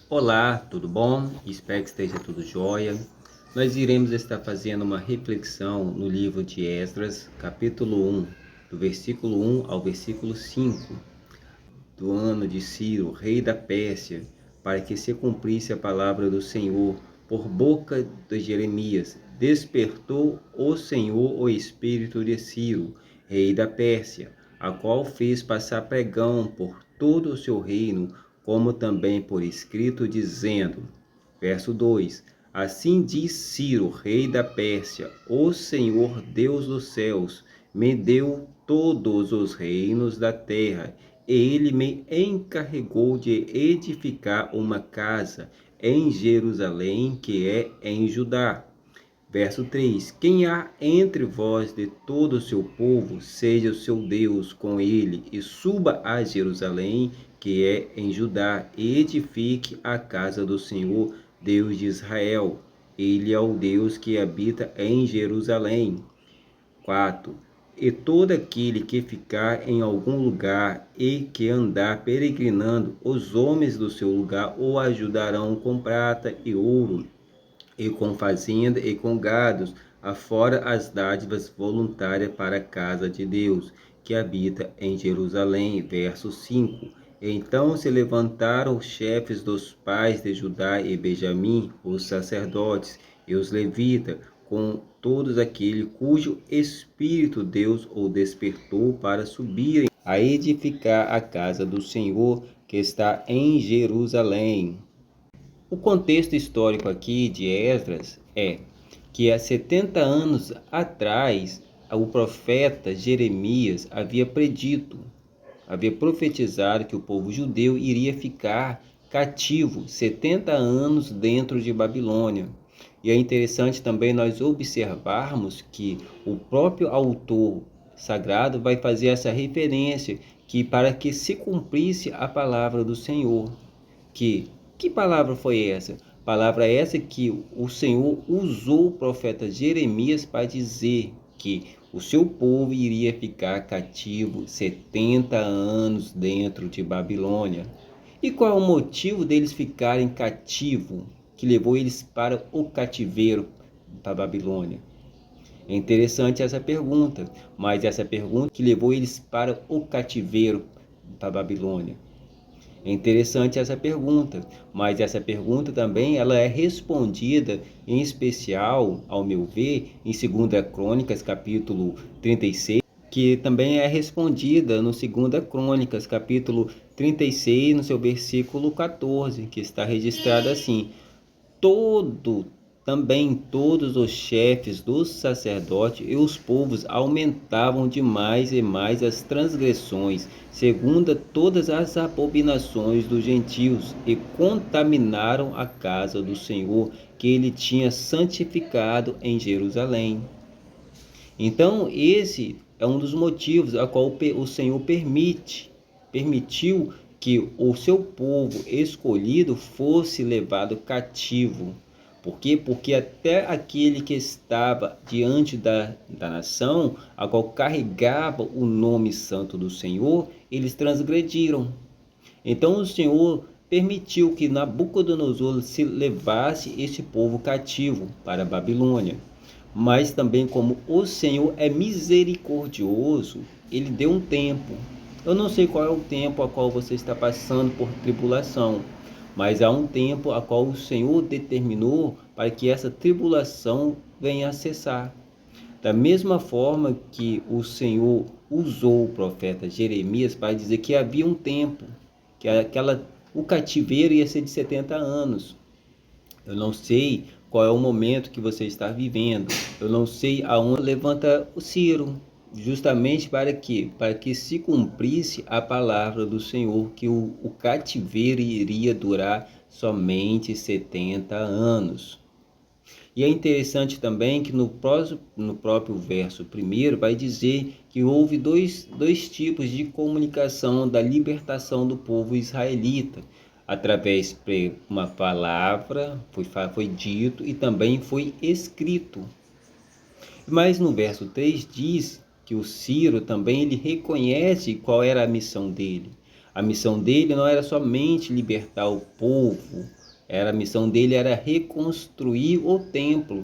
Olá, tudo bom? Espero que esteja tudo jóia. Nós iremos estar fazendo uma reflexão no livro de Esdras, capítulo 1, do versículo 1 ao versículo 5, do ano de Ciro, rei da Pérsia, para que se cumprisse a palavra do Senhor por boca de Jeremias. Despertou o Senhor o espírito de Ciro, rei da Pérsia, a qual fez passar pregão por todo o seu reino, como também por escrito, dizendo, verso 2: Assim diz Ciro, rei da Pérsia: O Senhor Deus dos céus me deu todos os reinos da terra, e ele me encarregou de edificar uma casa em Jerusalém, que é em Judá. Verso 3: Quem há entre vós de todo o seu povo, seja o seu Deus com ele, e suba a Jerusalém, que é em Judá, e edifique a casa do Senhor, Deus de Israel. Ele é o Deus que habita em Jerusalém. 4. E todo aquele que ficar em algum lugar e que andar peregrinando, os homens do seu lugar o ajudarão com prata e ouro, e com fazenda e com gados, afora as dádivas voluntárias para a casa de Deus, que habita em Jerusalém. Verso 5. Então se levantaram os chefes dos pais de Judá e Benjamim, os sacerdotes e os levitas, com todos aqueles cujo espírito Deus o despertou para subirem a edificar a casa do Senhor, que está em Jerusalém. O contexto histórico aqui de Esdras é que há 70 anos atrás, o profeta Jeremias havia profetizado que o povo judeu iria ficar cativo 70 anos dentro de Babilônia. E é interessante também nós observarmos que o próprio autor sagrado vai fazer essa referência, que para que se cumprisse a palavra do Senhor, que palavra foi essa? Palavra essa que o Senhor usou o profeta Jeremias para dizer que o seu povo iria ficar cativo 70 anos dentro de Babilônia. E qual é o motivo deles ficarem cativos, que levou eles para o cativeiro, para a Babilônia? É interessante essa pergunta, mas essa pergunta que levou eles para o cativeiro, para a Babilônia. É interessante essa pergunta, mas essa pergunta também ela é respondida, em especial, ao meu ver, em 2 Crônicas, capítulo 36, que também é respondida no 2 Crônicas, capítulo 36, no seu versículo 14, que está registrado assim: Também todos os chefes dos sacerdotes e os povos aumentavam de mais e mais as transgressões, segundo todas as abominações dos gentios, e contaminaram a casa do Senhor, que ele tinha santificado em Jerusalém. Então, esse é um dos motivos a qual o Senhor permitiu que o seu povo escolhido fosse levado cativo. Por quê? Porque até aquele que estava diante da nação, a qual carregava o nome santo do Senhor, eles transgrediram. Então o Senhor permitiu que Nabucodonosor se levasse esse povo cativo para a Babilônia. Mas também, como o Senhor é misericordioso, ele deu um tempo. Eu não sei qual é o tempo a qual você está passando por tribulação, mas há um tempo a qual o Senhor determinou para que essa tribulação venha a cessar. Da mesma forma que o Senhor usou o profeta Jeremias para dizer que havia um tempo, que o cativeiro ia ser de 70 anos. Eu não sei qual é o momento que você está vivendo. Eu não sei aonde levanta o Ciro, justamente para quê? Para que se cumprisse a palavra do Senhor, que o cativeiro iria durar somente 70 anos. E é interessante também que no próprio verso primeiro vai dizer que houve dois tipos de comunicação da libertação do povo israelita. Através de uma palavra, foi dito, e também foi escrito. Mas no verso 3 diz que o Ciro também ele reconhece qual era a missão dele. A missão dele não era somente libertar o povo, a missão dele era reconstruir o templo.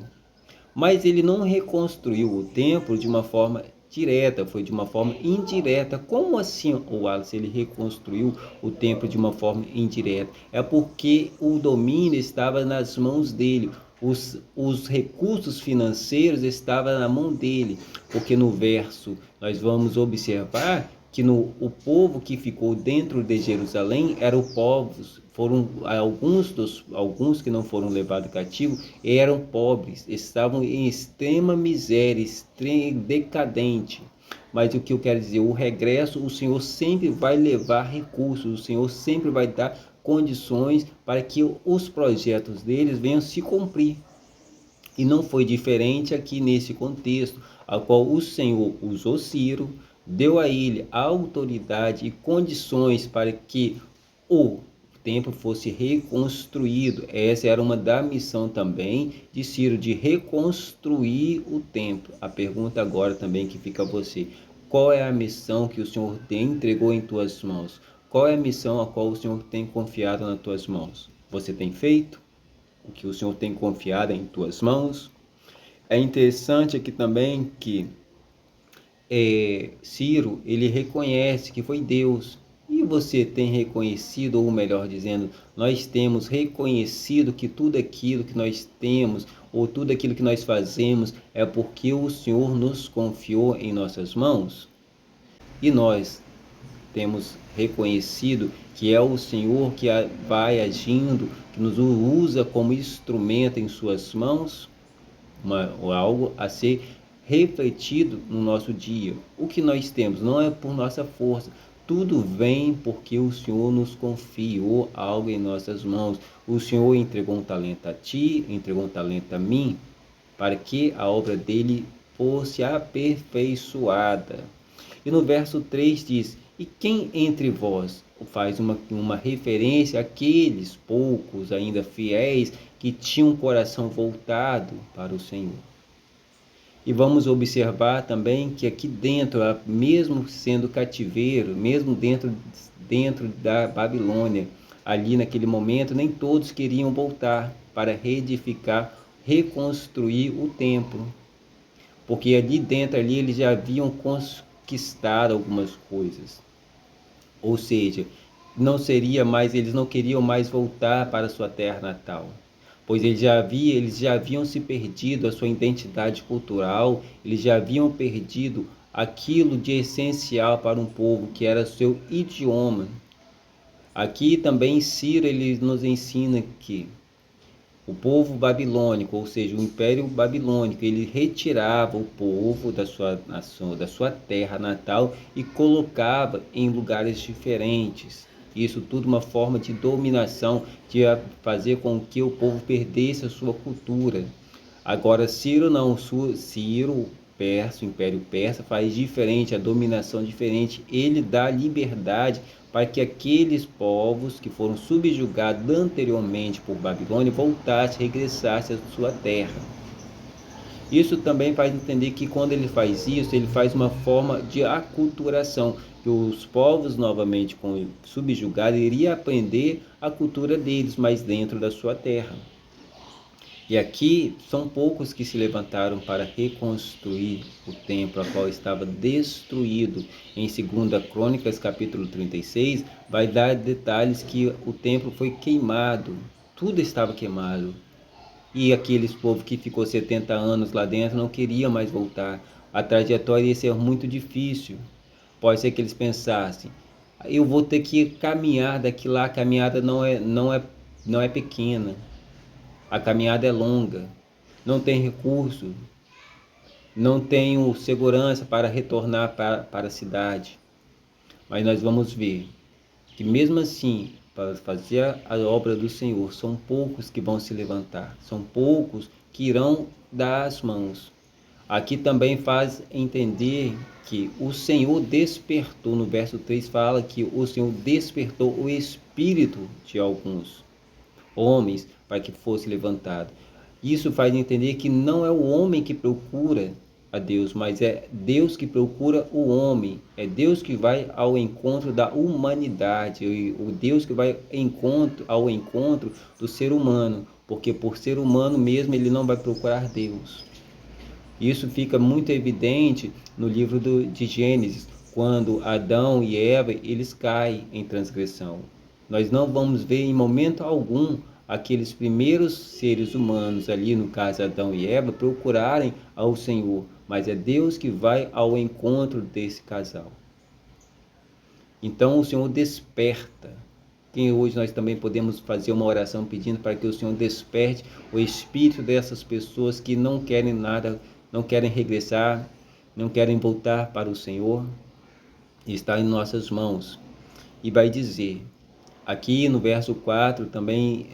Mas ele não reconstruiu o templo de uma forma direta, foi de uma forma indireta. Como assim, Wallace, ele reconstruiu o templo de uma forma indireta? É porque o domínio estava nas mãos dele. Os recursos financeiros estavam na mão dele, porque no verso nós vamos observar que o povo que ficou dentro de Jerusalém eram povos, foram alguns que não foram levados cativo, eram pobres, estavam em extrema miséria, extrema decadente. Mas o que eu quero dizer, o regresso, o Senhor sempre vai levar recursos, o Senhor sempre vai dar condições para que os projetos deles venham se cumprir. E não foi diferente aqui nesse contexto, a qual o Senhor usou Ciro, deu a ele a autoridade e condições para que o templo fosse reconstruído. Essa era uma da missão também de Ciro, de reconstruir o templo. A pergunta agora também que fica a você: qual é a missão que o Senhor entregou em tuas mãos? Qual é a missão a qual o Senhor tem confiado nas tuas mãos? Você tem feito o que o Senhor tem confiado em tuas mãos? É interessante aqui também que Ciro, ele reconhece que foi Deus. E você tem reconhecido, ou melhor dizendo, nós temos reconhecido que tudo aquilo que nós temos, ou tudo aquilo que nós fazemos, é porque o Senhor nos confiou em nossas mãos? E nós temos reconhecido que é o Senhor que vai agindo, que nos usa como instrumento em suas mãos? Algo a ser refletido no nosso dia. O que nós temos não é por nossa força, tudo vem porque o Senhor nos confiou algo em nossas mãos. O Senhor entregou um talento a ti, entregou um talento a mim, para que a obra dele fosse aperfeiçoada. E no verso 3 diz: e quem entre vós, faz uma referência àqueles poucos ainda fiéis que tinham um coração voltado para o Senhor. E vamos observar também que aqui dentro, mesmo sendo cativeiro, mesmo dentro da Babilônia, ali naquele momento, nem todos queriam voltar para reedificar, reconstruir o templo. Porque ali dentro, eles já haviam conquistado algumas coisas. Ou seja, eles não queriam mais voltar para sua terra natal, pois eles já haviam se perdido a sua identidade cultural, eles já haviam perdido aquilo de essencial para um povo, que era seu idioma. Aqui também Ciro ele nos ensina que o povo babilônico, ou seja, o Império Babilônico, ele retirava o povo da sua terra natal e colocava em lugares diferentes. Isso tudo uma forma de dominação, de fazer com que o povo perdesse a sua cultura. Agora, Ciro não, Ciro, o Império Persa, faz diferente, a dominação diferente. Ele dá liberdade para que aqueles povos que foram subjugados anteriormente por Babilônia voltassem, regressassem à sua terra. Isso também faz entender que quando ele faz isso, ele faz uma forma de aculturação, que os povos novamente subjugados iriam aprender a cultura deles, mas dentro da sua terra. E aqui são poucos que se levantaram para reconstruir o templo, a qual estava destruído. Em 2 Crônicas, capítulo 36, vai dar detalhes que o templo foi queimado, tudo estava queimado. E aqueles povos que ficou 70 anos lá dentro não queriam mais voltar. A trajetória ia ser muito difícil. Pode ser que eles pensassem: eu vou ter que caminhar daqui lá, a caminhada não é pequena. A caminhada é longa, não tem recurso, não tenho segurança para retornar para a cidade. Mas nós vamos ver que mesmo assim, para fazer a obra do Senhor, são poucos que vão se levantar, são poucos que irão dar as mãos. Aqui também faz entender que o Senhor despertou, no verso 3 fala que o Senhor despertou o espírito de alguns homens para que fosse levantado. Isso faz entender que não é o homem que procura a Deus, mas é Deus que procura o homem, é Deus que vai ao encontro da humanidade, o Deus que vai ao encontro do ser humano, porque por ser humano mesmo ele não vai procurar Deus. Isso fica muito evidente no livro de Gênesis, quando Adão e Eva eles caem em transgressão. Nós não vamos ver em momento algum aqueles primeiros seres humanos ali, no caso Adão e Eva, procurarem ao Senhor, mas é Deus que vai ao encontro desse casal. Então o Senhor desperta. Que hoje nós também podemos fazer uma oração pedindo para que o Senhor desperte o espírito dessas pessoas que não querem nada, não querem regressar, não querem voltar para o Senhor. Está em nossas mãos. E vai dizer, aqui no verso 4 também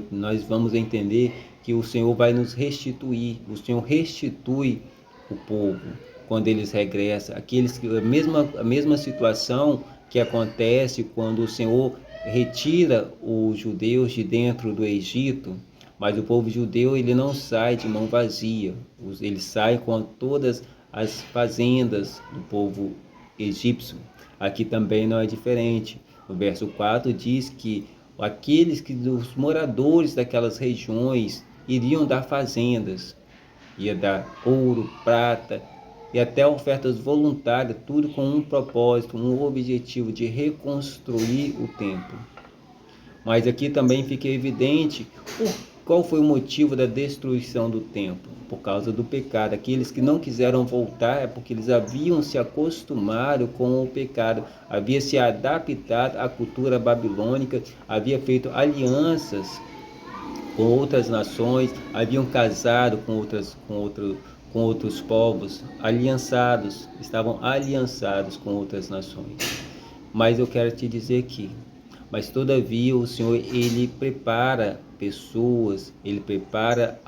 nós vamos entender que o Senhor vai nos restituir. O Senhor restitui o povo quando eles regressam. A mesma situação que acontece quando o Senhor retira os judeus de dentro do Egito, mas o povo judeu ele não sai de mão vazia. Ele sai com todas as fazendas do povo egípcio. Aqui também não é diferente. O verso 4 diz que os moradores daquelas regiões iriam dar fazendas, ia dar ouro, prata e até ofertas voluntárias, tudo com um propósito, um objetivo de reconstruir o templo. Mas aqui também fica evidente qual foi o motivo da destruição do templo. Por causa do pecado. Aqueles que não quiseram voltar é porque eles haviam se acostumado com o pecado, havia se adaptado à cultura babilônica, havia feito alianças com outras nações, haviam casado com outros povos, estavam aliançados com outras nações. Mas eu quero te dizer aqui, mas todavia o Senhor, ele prepara pessoas, ele prepara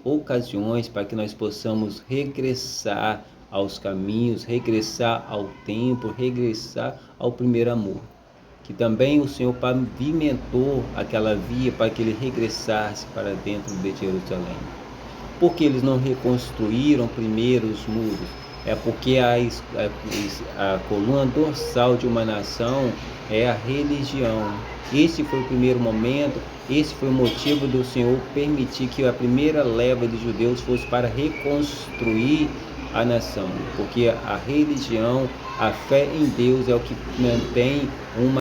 ocasiões para que nós possamos regressar aos caminhos, regressar ao templo, regressar ao primeiro amor. Que também o Senhor pavimentou aquela via para que ele regressasse para dentro de Jerusalém. Por que eles não reconstruíram primeiro os muros? É porque a coluna dorsal de uma nação é a religião. Esse foi o primeiro momento, esse foi o motivo do Senhor permitir que a primeira leva de judeus fosse para reconstruir a nação, porque a religião, a fé em Deus é o que mantém uma